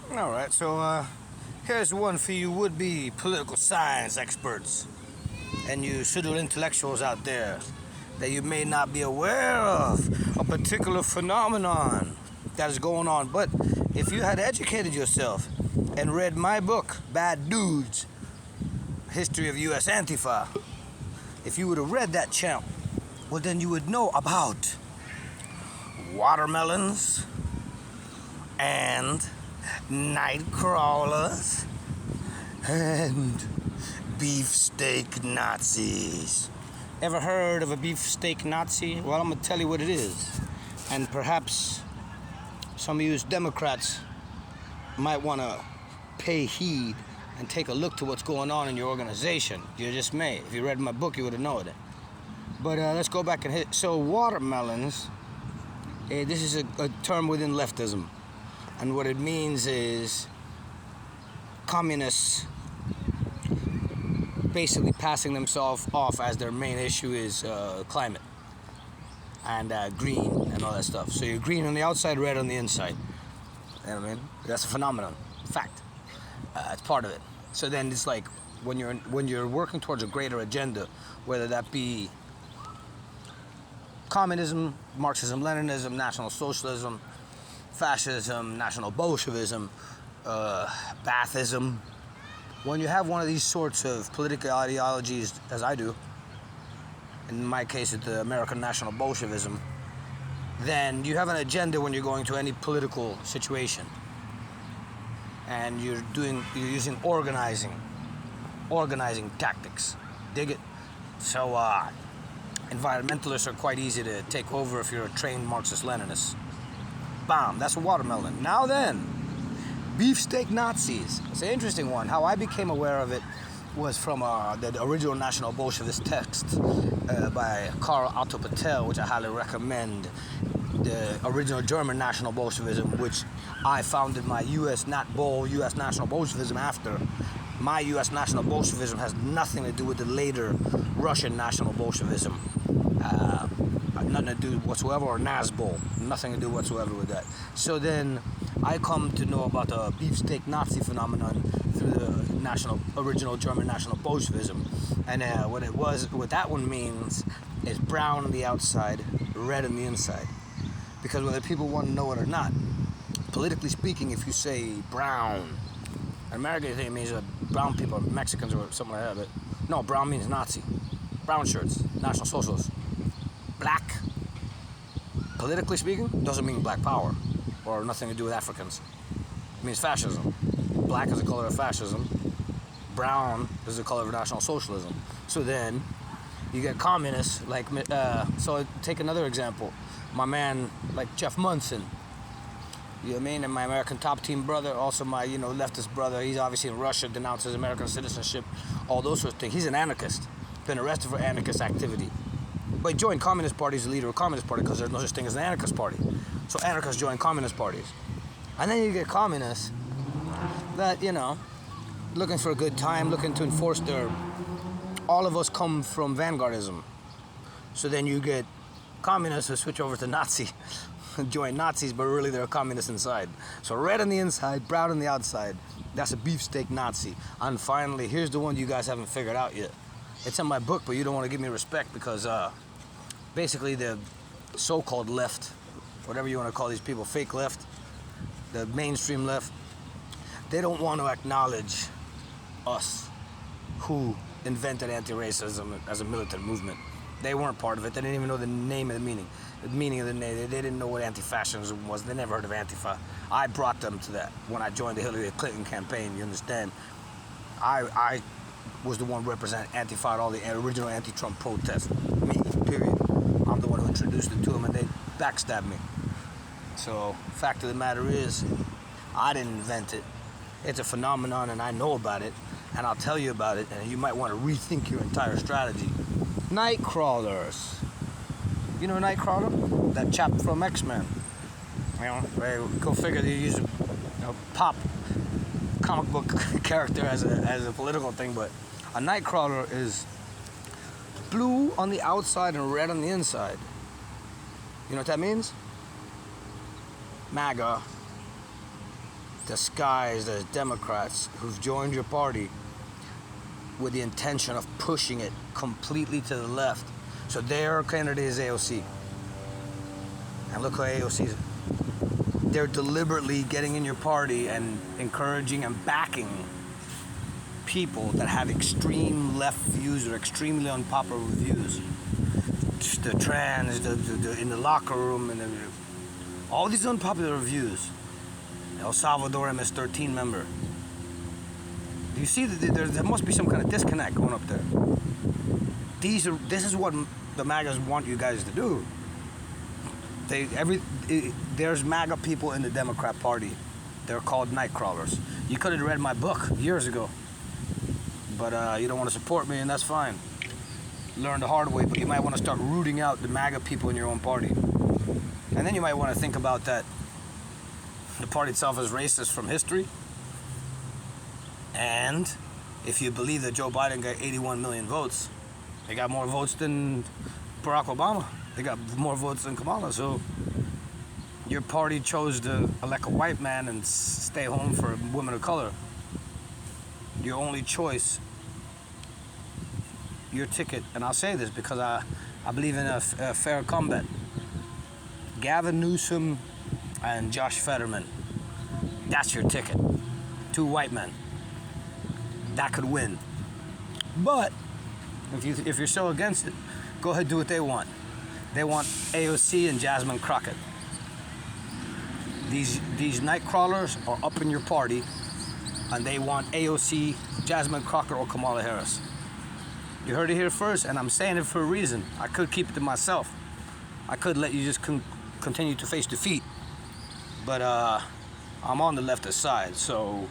Alright, so here's one for you would-be political science experts and you pseudo intellectuals out there that you may not be aware of a particular phenomenon that is going on. But if you had educated yourself and read my book, Bad Dudes, History of US Antifa, if you would have read that, champ, well then you would know about watermelons and nightcrawlers and beefsteak Nazis. Ever heard of a beefsteak Nazi? Well, I'm gonna tell you what it is, and perhaps some of you Democrats might want to pay heed and take a look to what's going on in your organization. You just may. If you read my book, you would have known it. But let's go back and hit. So watermelons, this is a term within leftism, and what it means is communists basically passing themselves off as their main issue is climate and green and all that stuff. So you're green on the outside, red on the inside. You know what I mean? That's a phenomenon, fact. It's part of it. So then it's like when you're working towards a greater agenda, whether that be communism, Marxism, Leninism, National Socialism, fascism, National Bolshevism, Baathism. When you have one of these sorts of political ideologies, as I do, in my case it's the American National Bolshevism, then you have an agenda when you're going to any political situation. And you're using organizing tactics. Dig it? So environmentalists are quite easy to take over if you're a trained Marxist-Leninist. Bam, that's a watermelon. Now then, beefsteak Nazis. It's an interesting one. How I became aware of it was from the original National Bolshevist text by Karl Otto Patel, which I highly recommend. The original German National Bolshevism, which I founded my US National Bolshevism after. My US National Bolshevism has nothing to do with the later Russian National Bolshevism. Nothing to do whatsoever, or Nazbol. Nothing to do whatsoever with that. So then I come to know about the beefsteak Nazi phenomenon through the original German National Bolshevism. And what that one means is brown on the outside, red on the inside. Because whether people want to know it or not, politically speaking, if you say brown, in America, I think it means brown people, Mexicans or something like that. But no, brown means Nazi. Brown shirts, National Socialists. Black, politically speaking, doesn't mean black power or nothing to do with Africans. It means fascism. Black is the color of fascism. Brown is the color of National Socialism. So then you get communists like, so take another example. My man, like Jeff Munson, you know what I mean? And my American top team brother, also my, leftist brother. He's obviously in Russia, denounces American citizenship, all those sorts of things. He's an anarchist, been arrested for anarchist activity. But he joined Communist Party as the leader of Communist Party because there's no such thing as an anarchist party. So anarchists join Communist parties. And then you get communists that, looking for a good time, looking to enforce all of us come from vanguardism. So then you get communists who switch over to Nazi, join Nazis, but really they're communists inside. So red on the inside, brown on the outside. That's a beefsteak Nazi. And finally, here's the one you guys haven't figured out yet. It's in my book, but you don't want to give me respect because basically the so-called left, whatever you want to call these people, fake left, the mainstream left, they don't want to acknowledge us who invented anti-racism as a militant movement. They weren't part of it. They didn't even know the name of the meaning of the name. They didn't know what anti-fascism was. They never heard of Antifa. I brought them to that when I joined the Hillary Clinton campaign, you understand? I was the one representing Antifa at all the original anti-Trump protests. Me, period. I'm the one who introduced it to them, and they backstabbed me. So, fact of the matter is, I didn't invent it. It's a phenomenon, and I know about it, and I'll tell you about it, and you might want to rethink your entire strategy. Nightcrawlers. You know Nightcrawler? That chap from X-Men. Go figure they use a pop comic book character as a political thing, but a Nightcrawler is blue on the outside and red on the inside. You know what that means? MAGA, disguised as Democrats who've joined your party with the intention of pushing it completely to the left. So their candidate is AOC. And look who AOC is. They're deliberately getting in your party and encouraging and backing people that have extreme left views or extremely unpopular views. Just the trans, the in the locker room, and all these unpopular views. El Salvador MS-13 member. Do you see that there must be some kind of disconnect going up there? This is what the MAGAs want you guys to do. There's MAGA people in the Democrat Party. They're called Nightcrawlers. You could have read my book years ago, but you don't want to support me, and that's fine. Learn the hard way, but you might want to start rooting out the MAGA people in your own party. And then you might want to think about that the party itself is racist from history. And if you believe that Joe Biden got 81 million votes, they got more votes than Barack Obama. They got more votes than Kamala. So your party chose to elect a white man and stay home for women of color. Your only choice, your ticket, and I'll say this because I believe in a fair combat. Gavin Newsom and Josh Fetterman, that's your ticket. 2 white men. That could win. But if you're so against it, go ahead and do what they want. They want AOC and Jasmine Crockett. These Nightcrawlers are up in your party, and they want AOC, Jasmine Crockett, or Kamala Harris. You heard it here first, and I'm saying it for a reason. I could keep it to myself. I could let you just continue to face defeat. But I'm on the leftist side, so